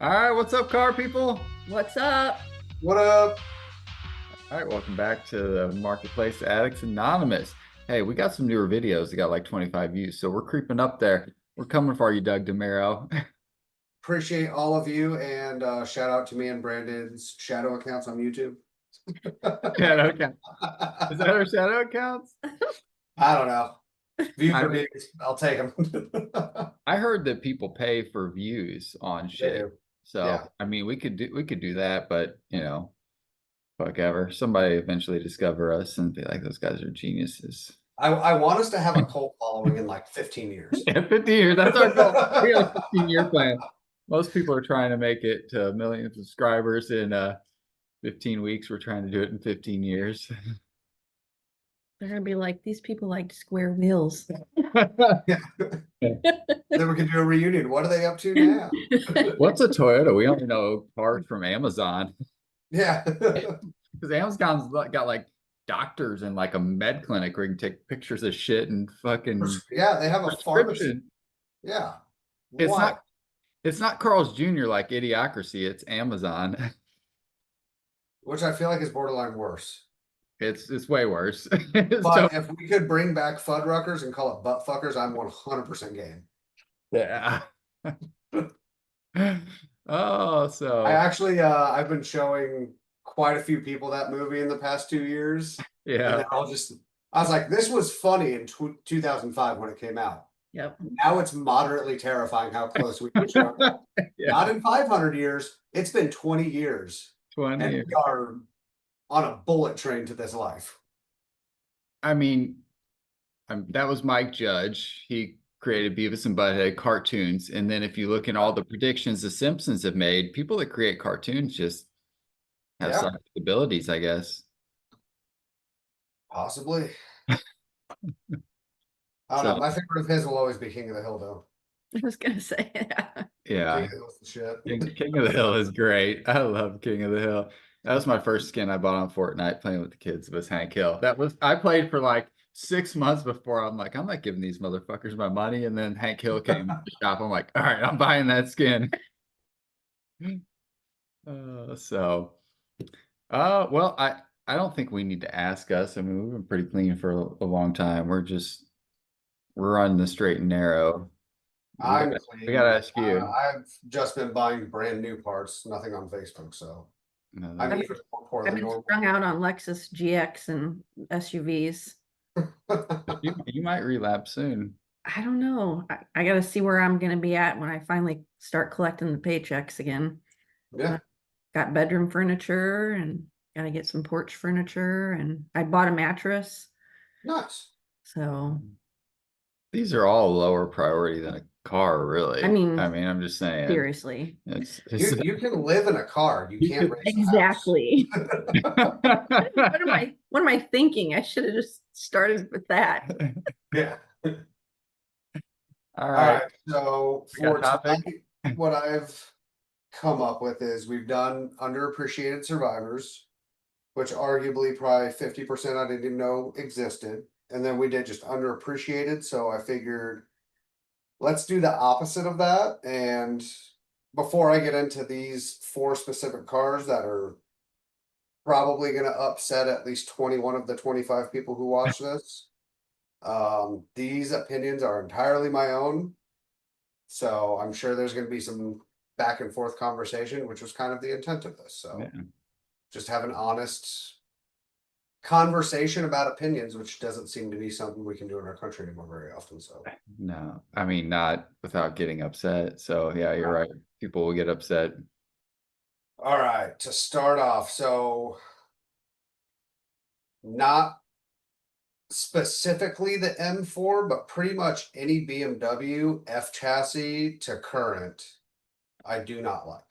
All right, what's up, car people? What's up? What up? All right, welcome back to the Marketplace Addicts Anonymous. Hey, we got some newer videos that got like 25 views, so we're creeping up there. We're coming for you, Doug DeMiro. Appreciate all of you, and shout out to me and Brandon's shadow accounts on YouTube. Shadow account. Is that our shadow accounts? I don't know. Views I are mean, views. I'll take them. I heard that people pay for views on They shit. do. So, Yeah. I mean, we could do that, but fuck ever. Somebody eventually discover us and be like, those guys are geniuses. I want us to have a cult following in like 15 years. Yeah, 15 years. That's our goal. We got a 15-year plan. Most people are trying to make it to a million subscribers in 15 weeks. We're trying to do it in 15 years. They're gonna be like, these people like square wheels. Yeah. Then we can do a reunion. What are they up to now? What's a Toyota? We only know parts from Amazon Yeah. because Amazon's got like doctors and like a med clinic where you can take pictures of shit and fucking Yeah, they have a pharmacy. prescription. Yeah. It's What? not it's not Carl's Jr. like Idiocracy. It's Amazon. Which I feel like is borderline worse. It's way worse. So But if we could bring back Fuddruckers and call it butt fuckers, I'm 100% game. yeah. Oh, I so actually I've been showing quite a few people that movie in the past 2 years, and yeah. I was like, this was funny in 2005 when it came out. Yep. Now it's moderately terrifying how close we are. Yeah. Not in 500 years. It's been 20 years, and 20. we are on a bullet train to this life. I mean, that was Mike Judge. He created Beavis and Butthead cartoons. And then if you look at all the predictions the Simpsons have made, people that create cartoons just have Yeah, psychic abilities, I guess. possibly. I don't So know. My favorite of his will always be King of the Hill, though. I was gonna say, yeah. King yeah, of the Hill's the shit. King of the Hill is great. I love King of the Hill. That was my first skin I bought on Fortnite playing with the kids was Hank Hill. I played for like 6 months before I'm like, I'm not giving these motherfuckers my money. And then Hank Hill came to the shop. I'm like, all right, I'm buying that skin. So well, I don't think we need to ask us. I mean, we've been pretty clean for a long time. We're running the straight and narrow. I'm We gotta clean. ask you. I've just been buying brand new parts, nothing on Facebook, so No, I'm I've even more poor I've than been normal. strung out on Lexus GX and SUVs. you might relapse soon. I don't know. I gotta see where I'm gonna be at when I finally start collecting the paychecks again. Yeah, Got bedroom furniture and gotta get some porch furniture, and I bought a mattress. nice. So These are all lower priority than a car, I really. mean, I mean, I'm just saying. seriously. It's You can live in a car, you you can't could. raise a house. Exactly. What am I thinking? I should have just started with that. Yeah. All All right. right. So We got for a topic. tonight, what I've come up with is we've done underappreciated survivors, which arguably probably 50% I didn't even know existed. And then we did just underappreciated. So I figured let's do the opposite of that. And before I get into these four specific cars that are probably going to upset at least 21 of the 25 people who watch this, these opinions are entirely my own. So I'm sure there's going to be some back and forth conversation, which was kind of the intent of this. So Yeah. just have an honest conversation about opinions, which doesn't seem to be something we can do in our country anymore very often. So, No, I mean, not without getting upset. So, yeah, you're right. People will get upset. all right, to start off, so not specifically the M4, but pretty much any BMW F chassis to current, I do not like.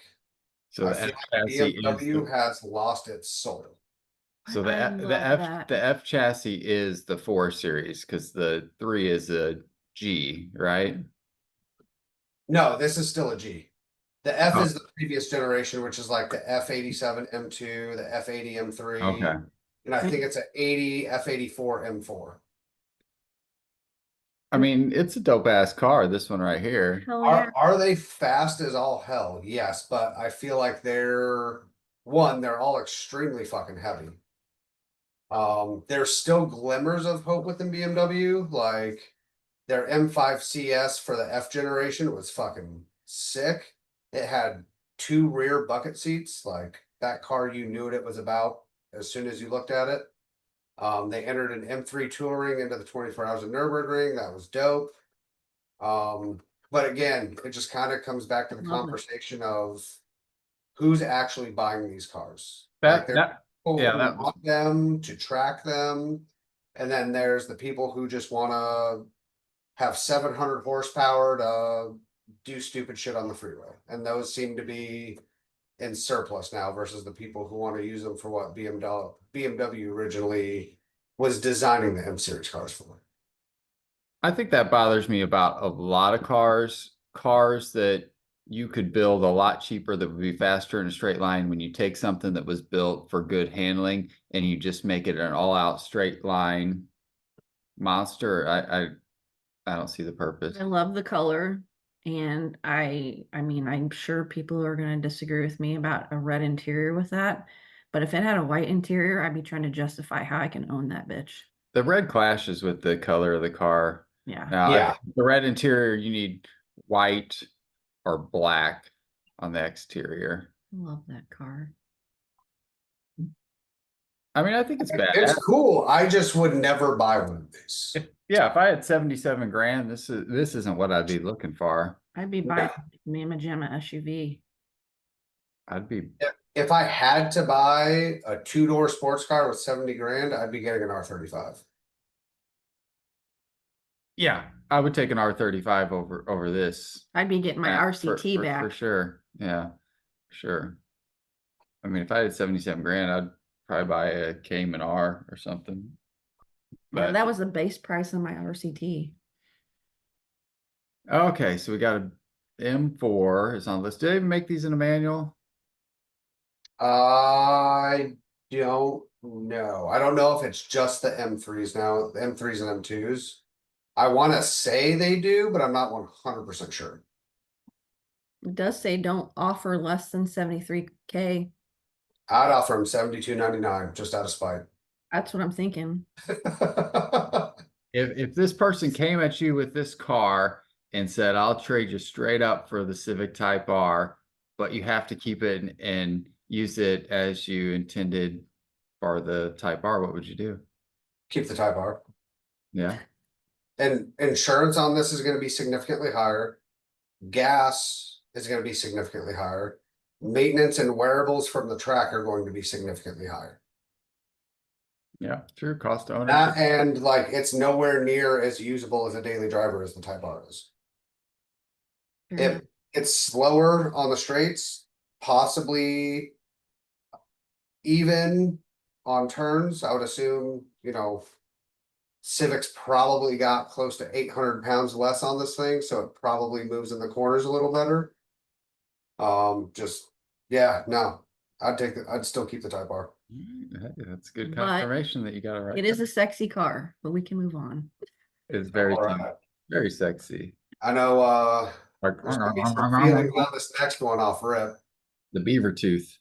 So I the F feel like chassis is BMW has lost its soul. so I love that. The F chassis is the 4 series because the 3 is a G, right? No, this is still a G. The F Oh, is the previous generation, which is like the F87 M2, the F80 M3, okay. and I think it's an 80 F84 M4. I mean, it's a dope ass car, this one right here. Hell yeah. Are they fast as all hell? Yes, but I feel like they're all extremely fucking heavy. There's still glimmers of hope within BMW, like their M5 CS for the F generation was fucking sick. It had 2 rear bucket seats, like that car you knew what it was about as soon as you looked at it. They entered an M3 touring into the 24 Hours of Nürburgring. That was dope. But again, it just kind of comes back to the Love them. conversation of who's actually buying these cars. Like That there's that people yeah, who that was want them to track them, and then there's the people who just want to have 700 horsepower to do stupid shit on the freeway, and those seem to be in surplus now versus the people who want to use them for what BMW originally was designing the M series cars for. I think that bothers me about a lot of cars that you could build a lot cheaper that would be faster in a straight line when you take something that was built for good handling and you just make it an all-out straight line monster. I don't see the purpose. I love the color. And I mean, I'm sure people are going to disagree with me about a red interior with that. But if it had a white interior, I'd be trying to justify how I can own that bitch. The red clashes with the color of the car. Yeah. Now, Yeah. the red interior, you need white or black on the exterior. I love that car. I mean, I think it's bad. It's cool. I just would never buy one of these. Yeah, if I had 77 grand, this isn't what I'd be looking for. I'd be buying me a Magema SUV. I'd be If I had to buy a 2-door sports car with 70 grand, I'd be getting an R35. yeah, I would take an R35 over this. I'd be getting my RCT back. For sure. Yeah, sure. I mean, if I had 77 grand, I'd probably buy a Cayman R or something. Yeah, But that was the base price of my RCT. okay, so we got a M4 is on the list. Did they even make these in a manual? I don't know. I don't know if it's just the M3s now, the M3s and M2s. I want to say they do, but I'm not 100% sure. It does say don't offer less than 73K. I'd offer them 72.99 just out of spite. That's what I'm thinking. If this person came at you with this car and said, "I'll trade you straight up for the Civic Type R, but you have to keep it and use it as you intended for the Type R," what would you do? Keep the Type R. Yeah. And insurance on this is going to be significantly higher. Gas is going to be significantly higher. Maintenance and wearables from the track are going to be significantly higher. Yeah, true. Cost to ownership. And like it's nowhere near as usable as a daily driver as the Type R is. It's slower on the straights, possibly even on turns. I would assume, Civic's probably got close to 800 pounds less on this thing, so it probably moves in the corners a little better. No, I'd still keep the Type R. Hey, that's good But confirmation that you got it right. It is a sexy car, but we can move on. It's very, All right. very sexy. I know, there's gonna be some feelings on this next one off rip. The beaver tooth.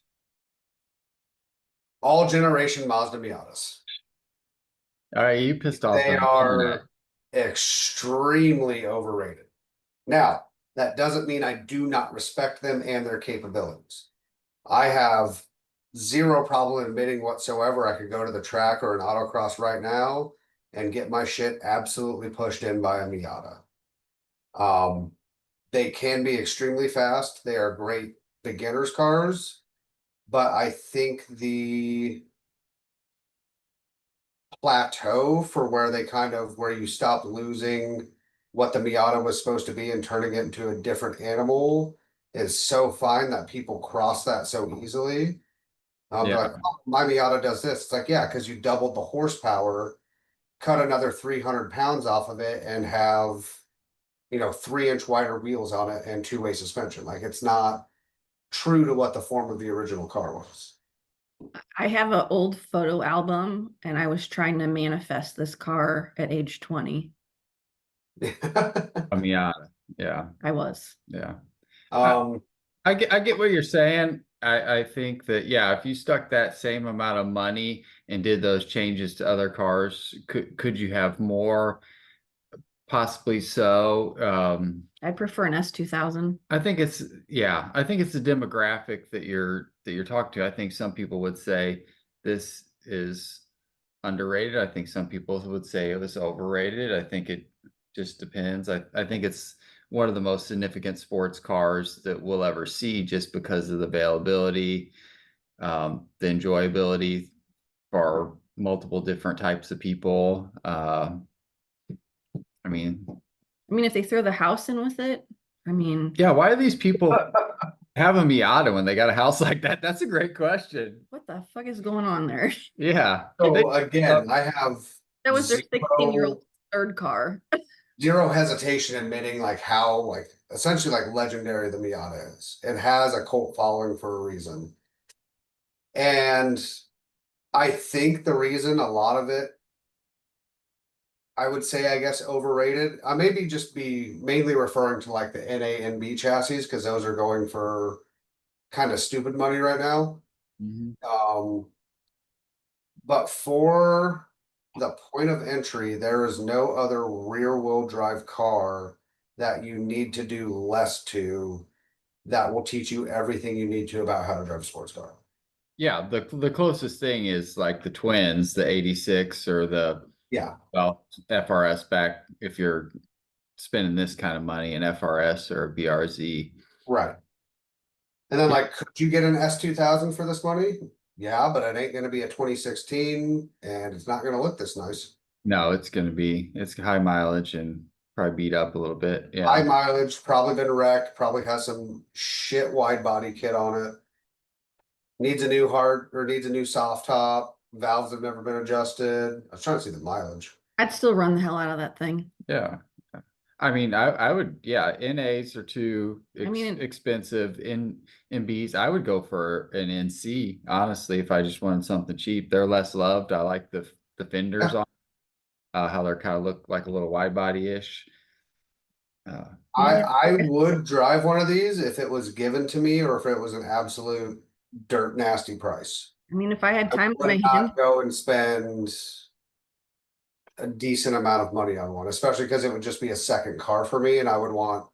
All generation Mazda Miatas. All right, you pissed off. They are extremely overrated. Now, that doesn't mean I do not respect them and their capabilities. I have zero problem admitting whatsoever I could go to the track or an autocross right now and get my shit absolutely pushed in by a Miata. They can be extremely fast. They are great beginners cars, but I think the plateau for where you stop losing what the Miata was supposed to be and turning it into a different animal is so fine that people cross that so easily. Yeah. Like, oh, my Miata does this. It's like, yeah, because you doubled the horsepower, cut another 300 pounds off of it, and have 3-inch wider wheels on it and 2-way suspension. Like it's not true to what the form of the original car was. I have an old photo album and I was trying to manifest this car at age 20. A Miata. Yeah, I was. yeah. Um, I get what you're saying. I think that yeah, if you stuck that same amount of money and did those changes to other cars, could you have more? Possibly so. I prefer an S2000. I think it's yeah, I think it's the demographic that you're talking to. I think some people would say this is underrated. I think some people would say it was overrated. I think it just depends. I think it's one of the most significant sports cars that we'll ever see just because of the availability, the enjoyability for multiple different types of people. I mean, I mean, if they throw the house in with it, I mean, yeah, why do these people have a Miata when they got a house like that? That's a great question. what the fuck is going on there? Yeah. so again, I have That was their 16-year-old zero, third car. zero hesitation admitting like how like essentially like legendary the Miata is. It has a cult following for a reason. And I think the reason a lot of it, I would say, I guess, overrated. I maybe just be mainly referring to like the NA and B chassis because those are going for kind of stupid money right now. Mhm. But for the point of entry, there is no other rear wheel drive car that you need to do less to that will teach you everything you need to about how to drive a sports car. Yeah, the closest thing is like the twins, the 86 or the Yeah, well, FRS back if you're spending this kind of money, an FRS or a BRZ. right. And then like, could you get an S2000 for this money? Yeah, but it ain't gonna be a 2016 and it's not gonna look this nice. No, it's high mileage and probably beat up a little bit. High Yeah. mileage, probably been wrecked, probably has some shit wide body kit on it. Needs a new hard or needs a new soft top. Valves have never been adjusted. I was trying to see the mileage. I'd still run the hell out of that thing. Yeah. I mean, I would, yeah, NAs are too I mean, expensive. In Bs, I would go for an NC, honestly, if I just wanted something cheap. They're less loved. I like the fenders Yeah. on how they're kind of look like a little wide body-ish. I yeah. I would drive one of these if it was given to me or if it was an absolute dirt nasty price. I mean, if I had I time on would my hands, not go and spend a decent amount of money on one, especially because it would just be a second car for me and I would want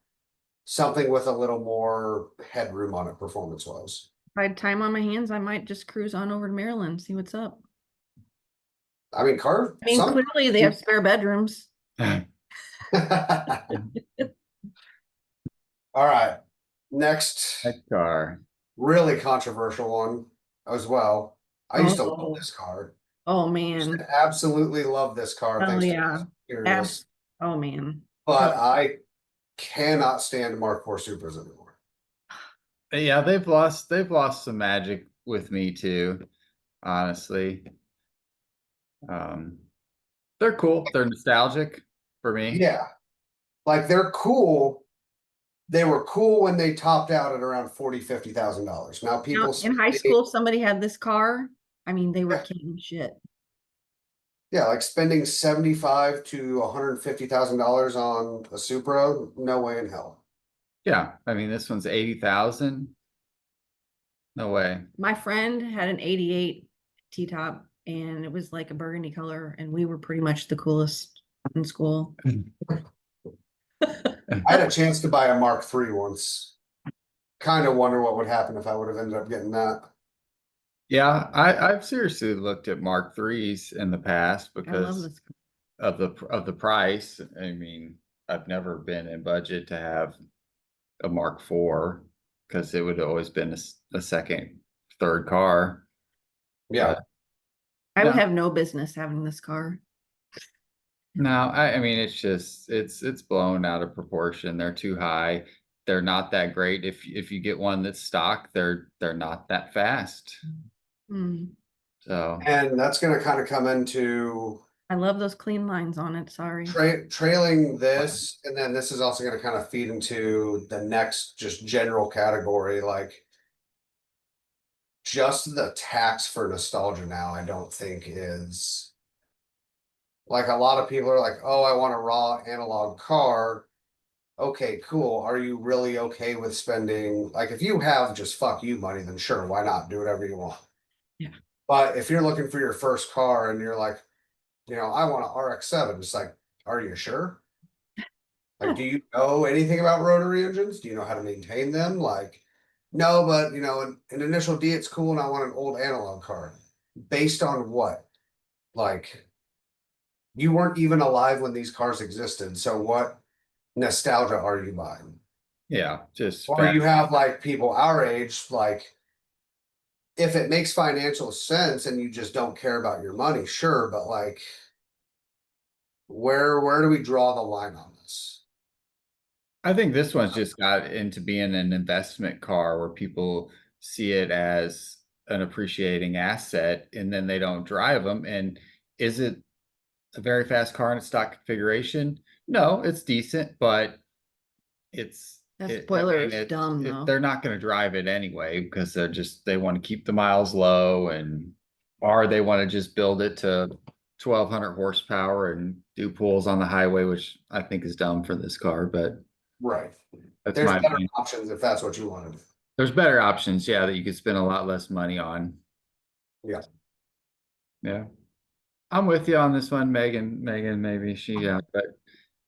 something with a little more headroom on it performance wise. if I had time on my hands, I might just cruise on over to Maryland, see what's up. I mean, car, I mean, clearly they have spare bedrooms. All right. Next, That car. really controversial one as well. I used to love Oh, this car. oh Used man. to absolutely love this car, Oh thanks to yeah. Fast and Abs. Furious. Oh man. But I cannot stand Mark IV Supras anymore. Yeah, they've lost some magic with me too, honestly. Um, they're cool. They're nostalgic for me. Yeah, like they're cool. They were cool when they topped out at around $40,000, $50,000. Now Now, people in high spending, school, if somebody had this car, I mean, they were yeah, king shit. yeah, like spending 75 to $150,000 on a Supra, no way in hell. Yeah, I mean this one's 80,000. No way. My friend had an 88 T-top and it was like a burgundy color and we were pretty much the coolest in school. I had a chance to buy a Mark III once. Kind of wonder what would happen if I would have ended up getting that. Yeah, I've seriously looked at Mark threes in the past I love because this. of the price. I mean, I've never been in budget to have a Mark IV because it would have always been a second, third car. Yeah. But I would no, have no business having this car. no, I mean it's just it's blown out of proportion. They're too high. They're not that great. If you get one that's stock, they're not that fast. Hmm. So And that's going to kind of come into I love those clean lines on it. Sorry. trailing this. And then this is also going to kind of feed into the next just general category. Like just the tax for nostalgia now, I don't think is Like a lot of people are like, oh, I want a raw analog car. Okay, cool. Are you really okay with spending, like, if you have just fuck you money, then sure, why not? Do whatever you want. Yeah. But if you're looking for your first car and you're like, I want an RX-7, it's like, are you sure? Like, do you know anything about rotary engines? Do you know how to maintain them? Like, no, but an initial D, it's cool, and I want an old analog car. Based on what? Like, you weren't even alive when these cars existed, so what nostalgia are you buying? Yeah, just Or you have like people our age, like if it makes financial sense and you just don't care about your money, sure, but like where do we draw the line on this? I think this one's just got into being an investment car where people see it as an appreciating asset and then they don't drive them. And is it a very fast car in its stock configuration? No, it's decent, but That I spoiler mean, is dumb though. they're not going to drive it anyway because they want to keep the miles low or they want to just build it to 1200 horsepower and do pulls on the highway, which I think is dumb for this car, but Right. that's There's my better opinion. options if that's what you wanted. There's better options, yeah, that you could spend a lot less money on. Yeah. Yeah. I'm with you on this one, Megan. Megan, maybe but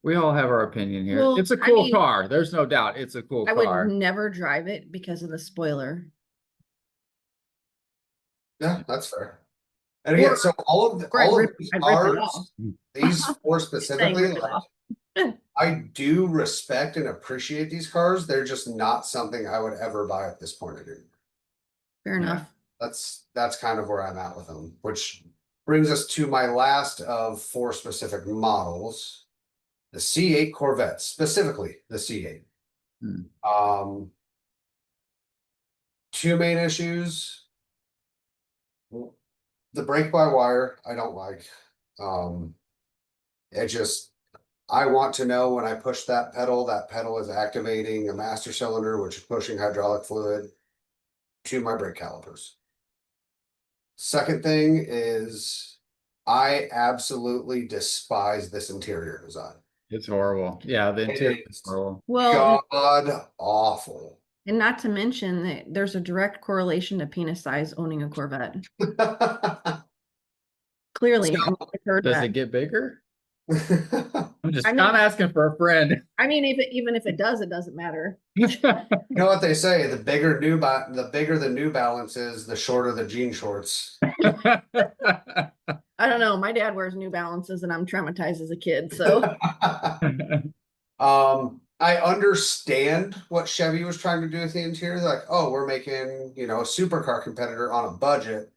we all have our opinion here. Well, It's a I cool mean, car. There's no doubt. It's a cool I would car. never drive it because of the spoiler. Yeah, that's fair. And again, so Or all of these I'd rip it off. cars, these four Saying specifically, rip it like off. I do respect and appreciate these cars. They're just not something I would ever buy at this point of it. Fair enough. That's kind of where I'm at with them, which brings us to my last of four specific models. The C8 Corvette, specifically the C8. Hmm. Two main issues. The brake by wire, I don't like. It just, I want to know when I push that pedal is activating a master cylinder, which is pushing hydraulic fluid to my brake calipers. Second thing is, I absolutely despise this interior design. It's horrible. Yeah, the interior is It is horrible. Well, god awful. and not to mention that there's a direct correlation to penis size owning a Corvette. Clearly, I I've heard Does that. it get bigger? I'm just I mean- I'm asking for a friend. I mean, even if it does, it doesn't matter. You know what they say? The bigger the New Balance is, the shorter the jean shorts. I don't know. My dad wears New Balances, and I'm traumatized as a kid. So I understand what Chevy was trying to do with the interior. They're like, oh, we're making, a supercar competitor on a budget.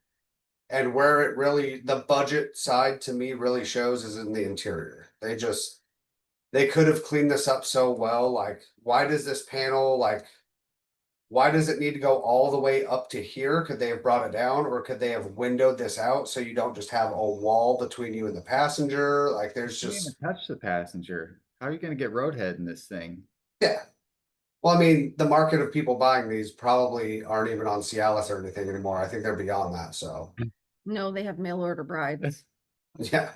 And where it really, the budget side to me really shows is in the interior. They could have cleaned this up so well. Like, why does this panel, like, why does it need to go all the way up to here? Could they have brought it down, or could they have windowed this out so you don't just have a wall between you and the passenger? Like, there's You can't just, even touch the passenger. How are you going to get roadhead in this thing? yeah. Well, I mean, the market of people buying these probably aren't even on Cialis or anything anymore. I think they're beyond that. So, no, they have mail order brides. yeah.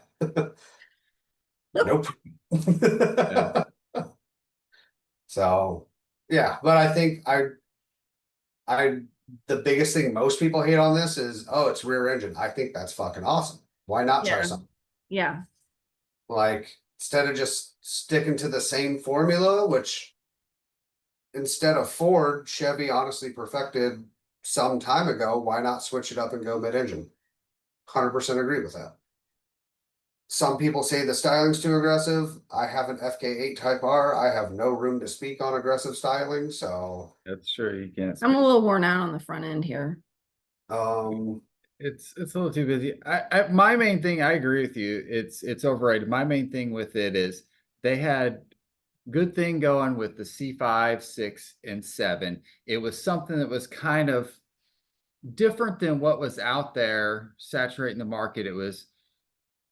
Nope. Yeah. So, yeah, but I think the biggest thing most people hate on this is, oh, it's rear engine. I think that's fucking awesome. Why not try Yeah. something? Yeah. Like, instead of just sticking to the same formula, which instead of Ford, Chevy honestly perfected some time ago, why not switch it up and go mid-engine? 100% agree with that. Some people say the styling's too aggressive. I have an FK8 Type R. I have no room to speak on aggressive styling, so That's true. You can't. I'm a little worn out on the front end here. It's a little too busy. My main thing, I agree with you. It's overrated. My main thing with it is they had good thing going with the C5, 6, and 7. It was something that was kind of different than what was out there saturating the market. It was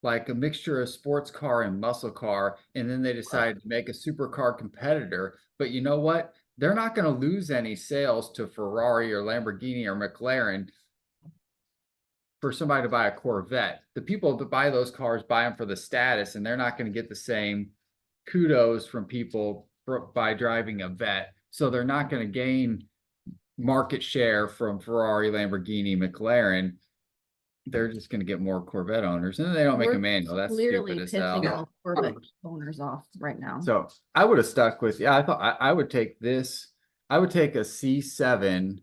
like a mixture of sports car and muscle car, and then they decided to make a supercar competitor. But you know what? They're not going to lose any sales to Ferrari or Lamborghini or McLaren. for somebody to buy a Corvette. The people that buy those cars buy them for the status, and they're not going to get the same kudos from people by driving a vet. So they're not going to gain market share from Ferrari, Lamborghini, McLaren. They're just going to get more Corvette owners, and then they don't make a manual. That's clearly stupid as pissing hell. all Corvette owners off right now. So I would have stuck with, I thought I would take this. I would take a C7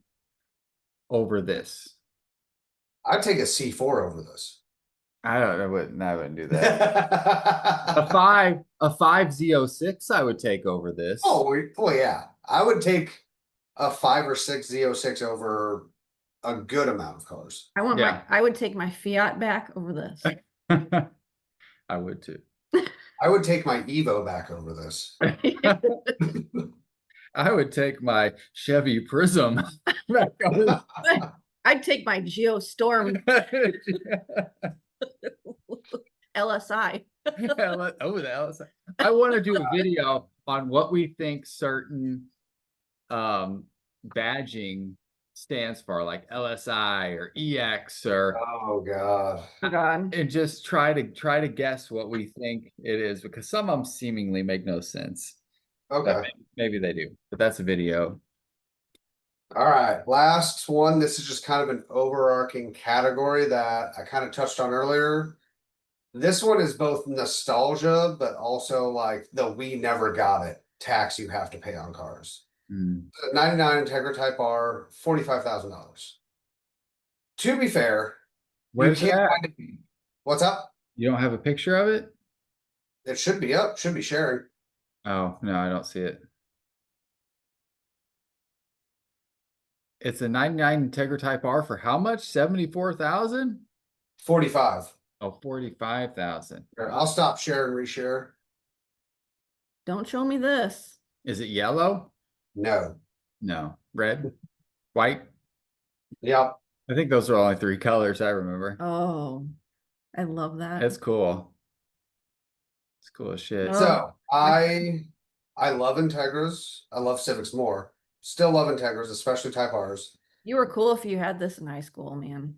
over this. I'd take a C4 over this. I wouldn't do that. a five Z06 I would take over this. Oh yeah. I would take a 5 or 6 Z06 over a good amount of cars. I would take my Fiat back over this. I would too. I would take my Evo back over this. I would take my Chevy Prism back over. I'd take my Geostorm LSI. Oh, the LSI. I want to do a video on what we think certain badging stands for, like LSI or EX or oh god. And just try to guess what we think it is, because some of them seemingly make no sense. Okay. Maybe they do, but that's a video. All right, last one. This is just kind of an overarching category that I kind of touched on earlier. This one is both nostalgia, but also like the we never got it tax you have to pay on cars. 99 Integra Type R, $45,000. To be fair, Where's you can't that? find it. What's up? You don't have a picture of it? It should be up, should be sharing. Oh, no, I don't see it. It's a 99 Integra Type R for how much? 74,000? 45. Oh, 45,000. Here, I'll stop share and reshare. Don't show me this. Is it yellow? No. No. Red? White? Yep. I think those are only 3 colors I remember. Oh, I love that. It's cool. It's cool as shit. So I love Integras. I love Civics more. Still love Integras, especially Type Rs. You were cool if you had this in high school, man.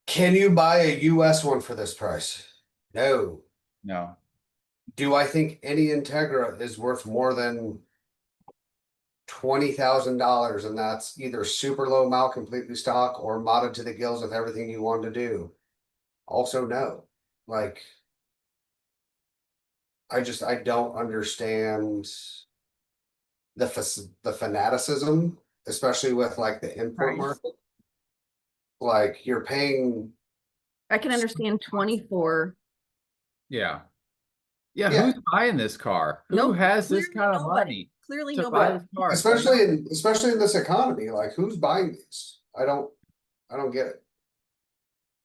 Can you buy a US one for this price? No. No. Do I think any Integra is worth more than $20,000, and that's either super low mile, completely stock, or modded to the gills with everything you want to do? Also, no. Like, I don't understand the fanaticism, especially with like the import market. Like, you're paying. I can understand 24. Yeah. Yeah. Who's buying this car? Who has this kind of money? Clearly to nobody. buy this car? Especially in this economy, like who's buying these? I don't get it.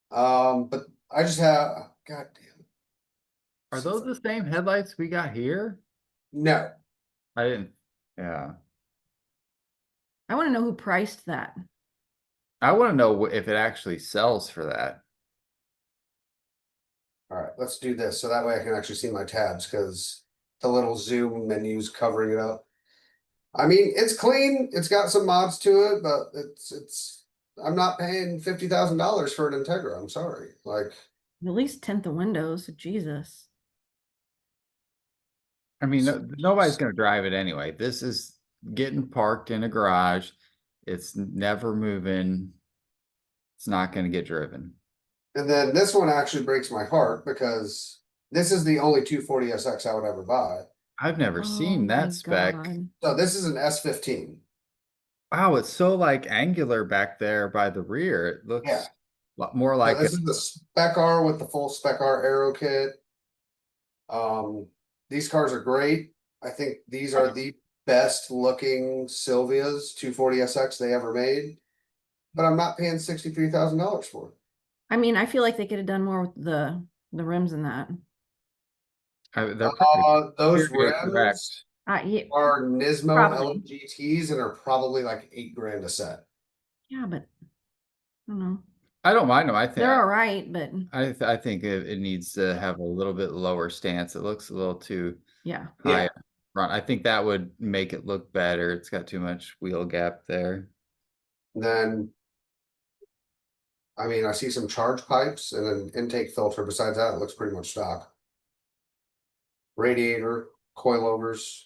But I just have, god damn. Are those the same headlights we got here? No. I didn't. Yeah. I want to know who priced that. I want to know if it actually sells for that. All right, let's do this so that way I can actually see my tabs, because the little zoom menu's covering it up. I mean, it's clean. It's got some mods to it, but it's. I'm not paying $50,000 for an Integra. I'm sorry. Like, At least tint the windows. Jesus. I mean, nobody's going to drive it anyway. This is getting parked in a garage. It's never moving. It's not going to get driven. and then this one actually breaks my heart because this is the only 240SX I would ever buy. I've never seen Oh my that spec. God. So this is an S15. Wow, it's so like angular back there by the rear. It looks Yeah. a lot more So like this is the Spec R with the full Spec R aero kit. These cars are great. I think these are the best looking Silvias 240SX they ever made. But I'm not paying $63,000 for it. I mean, I feel like they could have done more with the rims in that. they're Those pretty rims correct. Yeah, are Nismo Probably. LGTs and are probably like $8,000 a set. yeah, but I don't know. I don't mind them. I think They're all right, but I think it needs to have a little bit lower stance. It looks a little too yeah. high up front. I think that would make it look better. It's got too much wheel gap there. Then I mean, I see some charge pipes and an intake filter. Besides that, it looks pretty much stock. Radiator, coilovers,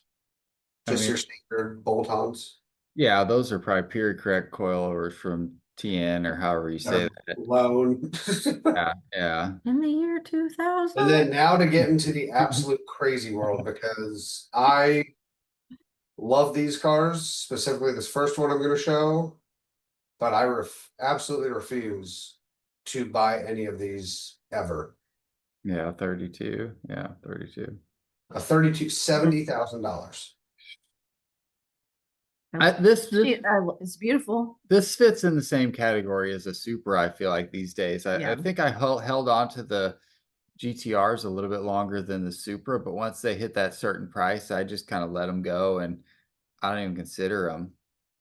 I just mean, your standard bolt-ons. yeah, those are probably period correct coilovers from TN or however you say that. Loan. Yeah, yeah. In the year 2000. And then now to get into the absolute crazy world, because I love these cars, specifically this first one I'm going to show, but I absolutely refuse to buy any of these ever. Yeah, 32. Yeah, 32. A 32, $70,000. It's beautiful. This fits in the same category as a Supra, I feel like these days. I Yeah. think I held on to the GTRs a little bit longer than the Supra, but once they hit that certain price, I just kind of let them go and I don't even consider them.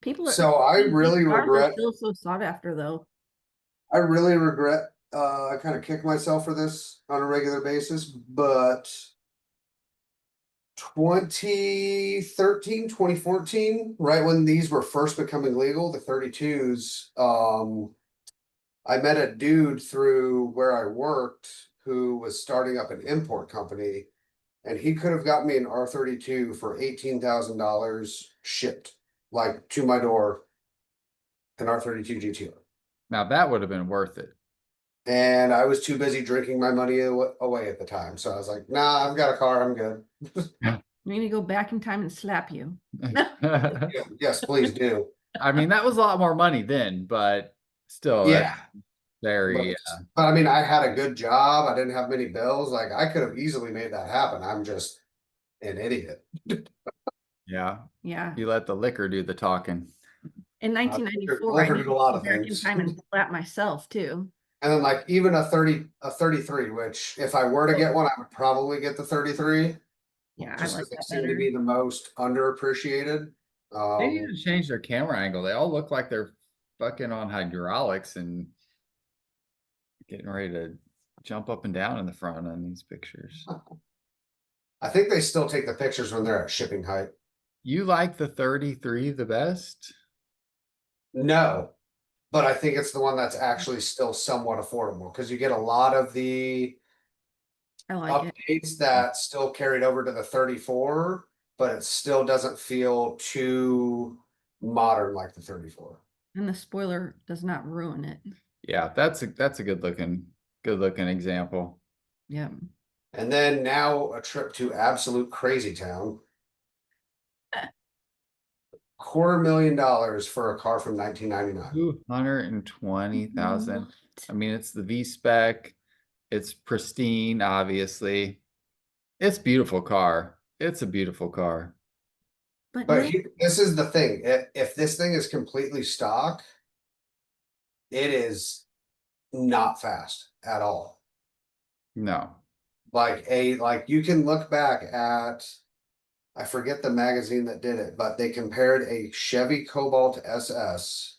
People are So I these really cars are regret, still so sought after though. I really regret, I kind of kick myself for this on a regular basis, but 2013, 2014, right when these were first becoming legal, the 32s, I met a dude through where I worked who was starting up an import company, and he could have got me an R32 for $18,000 shipped, like to my door, an R32 GTR. Now that would have been worth it. And I was too busy drinking my money away at the time. So I was like, nah, I've got a car. I'm good. You need to go back in time and slap you. Yes, please do. I mean, that was a lot more money then, but still, Yeah. very. But I mean, I had a good job. I didn't have many bills. Like I could have easily made that happen. I'm just an idiot. Yeah. Yeah. You let the liquor do the talking. In 1994, I liquor need did to a lot go of back in things. time and slap myself too. And then like even a 33, which if I were to get one, I would probably get the 33. Yeah, I Just like because they that seem to better. be the most underappreciated. They need to change their camera angle. They all look like they're fucking on hydraulics and getting ready to jump up and down in the front on these pictures. I think they still take the pictures when they're at shipping height. You like the 33 the best? No, but I think it's the one that's actually still somewhat affordable because you get a lot of the I like it. updates that still carried over to the 34, but it still doesn't feel too modern like the 34. And the spoiler does not ruin it. Yeah, that's a good looking example. Yeah. And then now a trip to absolute crazy town. $250,000 for a car from 1999. 220,000. I mean, it's the V spec. It's pristine, obviously. It's a beautiful car. It's a beautiful car. But This is the thing. If this thing is completely stock, it is not fast at all. No. Like you can look back at, I forget the magazine that did it, but they compared a Chevy Cobalt SS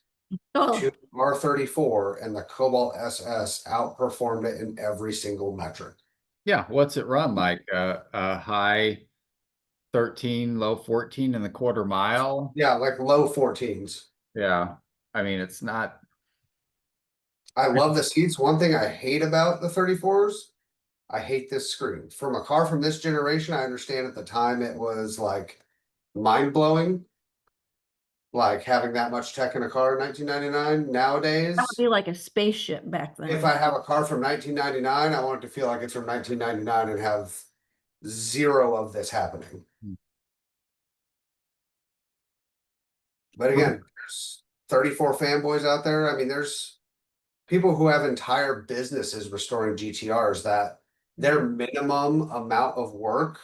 to R34, and the Cobalt SS outperformed it in every single metric. Yeah, what's it run like? A high 13, low 14 in the quarter mile? Yeah, like low 14s. Yeah. I mean, it's not. I love the seats. One thing I hate about the 34s, I hate this screen. From a car from this generation, I understand at the time it was like mind-blowing. Like having that much tech in a car in 1999. Nowadays, that would be like a spaceship back then. if I have a car from 1999, I want it to feel like it's from 1999 and have zero of this happening. But again, there's 34 fanboys out there. I mean, there's people who have entire businesses restoring GTRs that their minimum amount of work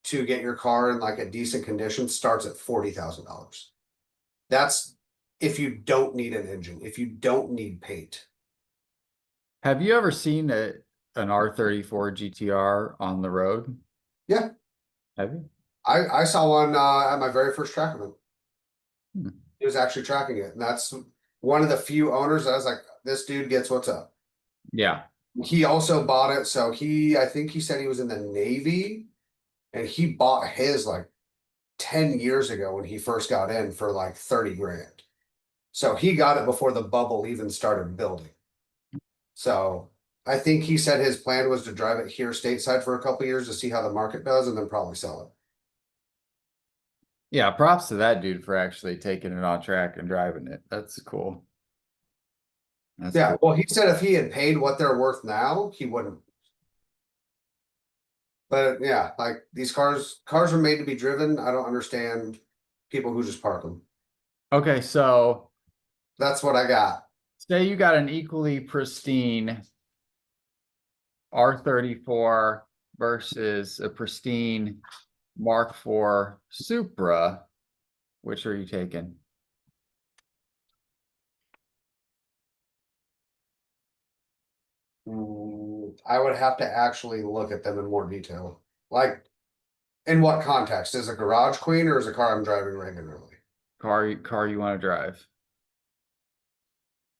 to get your car in like a decent condition starts at $40,000. That's if you don't need an engine, if you don't need paint. Have you ever seen an R34 GTR on the road? Yeah. Have you? I saw one at my very first track event. Hmm. He was actually tracking it. And that's one of the few owners that I was like, this dude gets what's up. Yeah. He also bought it. So I think he said he was in the Navy and he bought his like 10 years ago when he first got in for like 30 grand. So he got it before the bubble even started building. So I think he said his plan was to drive it here stateside for a couple years to see how the market does and then probably sell it. Yeah, props to that dude for actually taking it on track and driving it. That's cool. That's Yeah, cool. well, he said if he had paid what they're worth now, he wouldn't. But yeah, like these cars are made to be driven. I don't understand people who just park them. Okay, so That's what I got. say you got an equally pristine R34 versus a pristine Mark IV Supra. Which are you taking? I would have to actually look at them in more detail. Like, in what context? Is a garage queen or is a car I'm driving regularly? Car you want to drive?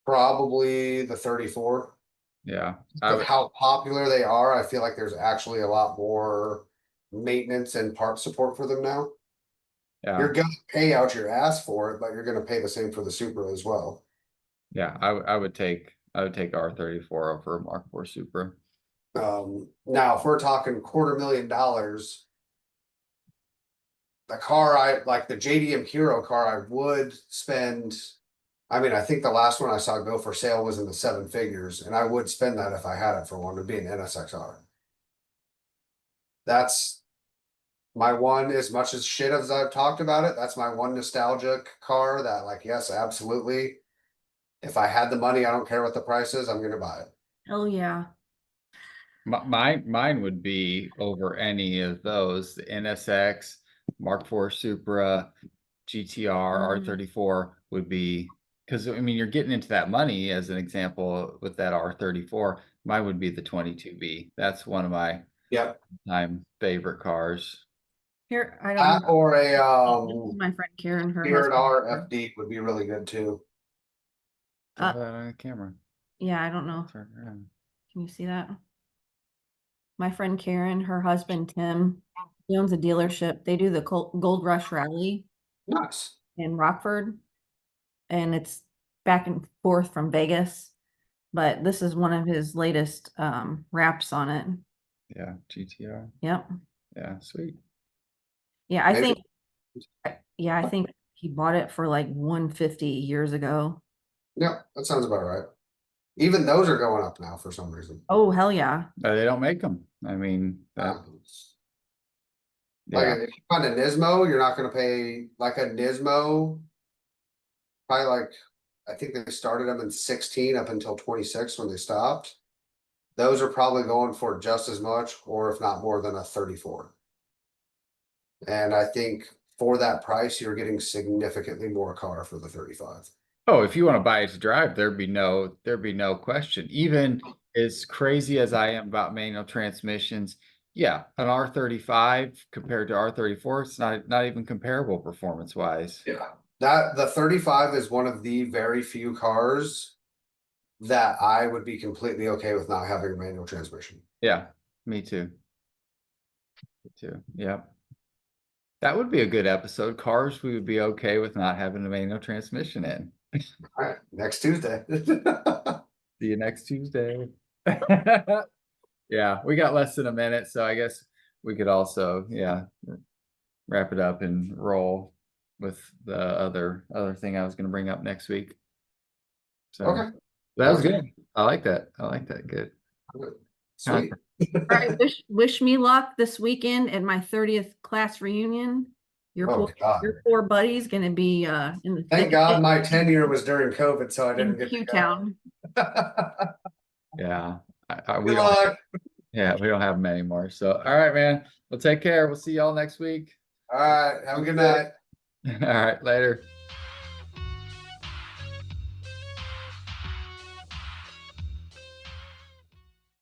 Probably the 34. Yeah, Of how popular they are, I feel like there's actually a lot more maintenance and part support for them now. yeah, You're gonna pay out your ass for it, but you're gonna pay the same for the Supra as well. yeah. I would take R34 over a Mark IV Supra. Now if we're talking $250,000, the car I like the JDM Hero car, I would spend. I mean, I think the last one I saw go for sale was in the 7 figures, and I would spend that if I had it for one, would be an NSXR. That's my one, as much as shit as I've talked about it, that's my one nostalgic car that, like, yes, absolutely. If I had the money, I don't care what the price is, I'm gonna buy it. Hell yeah. Mine would be over any of those, the NSX, Mark IV Supra, GTR, R34 would be, because I mean, you're getting into that money as an example with that R34. Mine would be the 22B. That's one of my Yep. favorite cars. Here, I That don't know. or This a is my friend Karen, her Spirit husband. R FD would be really good too. Show that on the camera. Yeah, I don't know. Turn around. Can you see that? My friend Karen, her husband Tim, he owns a dealership. They do the Gold Rush Rally Nice. in Rockford, and it's back and forth from Vegas. But this is one of his latest wraps on it. Yeah, GTR. Yep. Yeah, sweet. Yeah, I Maybe. think. Yeah, I think he bought it for like 150 years ago. Yeah, that sounds about right. Even those are going up now for some reason. Oh hell yeah! They don't make them. I mean, Like yeah, if you find a Nismo, you're not gonna pay like a Nismo. Probably like I think they started them in 16 up until 26 when they stopped. Those are probably going for just as much, or if not more than a 34. And I think for that price, you're getting significantly more car for the 35. oh, if you want to buy it to drive, there'd be no question. Even as crazy as I am about manual transmissions, yeah, an R35 compared to R34, it's not even comparable performance wise. Yeah. That the 35 is one of the very few cars that I would be completely okay with not having a manual transmission. Yeah, me too. Me too. Yeah. That would be a good episode. Cars we would be okay with not having a manual transmission in. All right, next Tuesday. See you next Tuesday. Yeah, we got less than a minute, so I guess we could also, yeah, wrap it up and roll with the other thing I was going to bring up next week. So Okay. that was good. I like that. I like that. Good. Sweet. All right, wish me luck this weekend at my 30th class reunion. Your poor buddy's gonna be in the Thank God my tenure was during COVID, so I in didn't get to Q-Town. Yeah, Good luck. Yeah, we don't have them anymore. So, all right, man. Well, take care. We'll see y'all next week. All right. Have a good night. All right, later.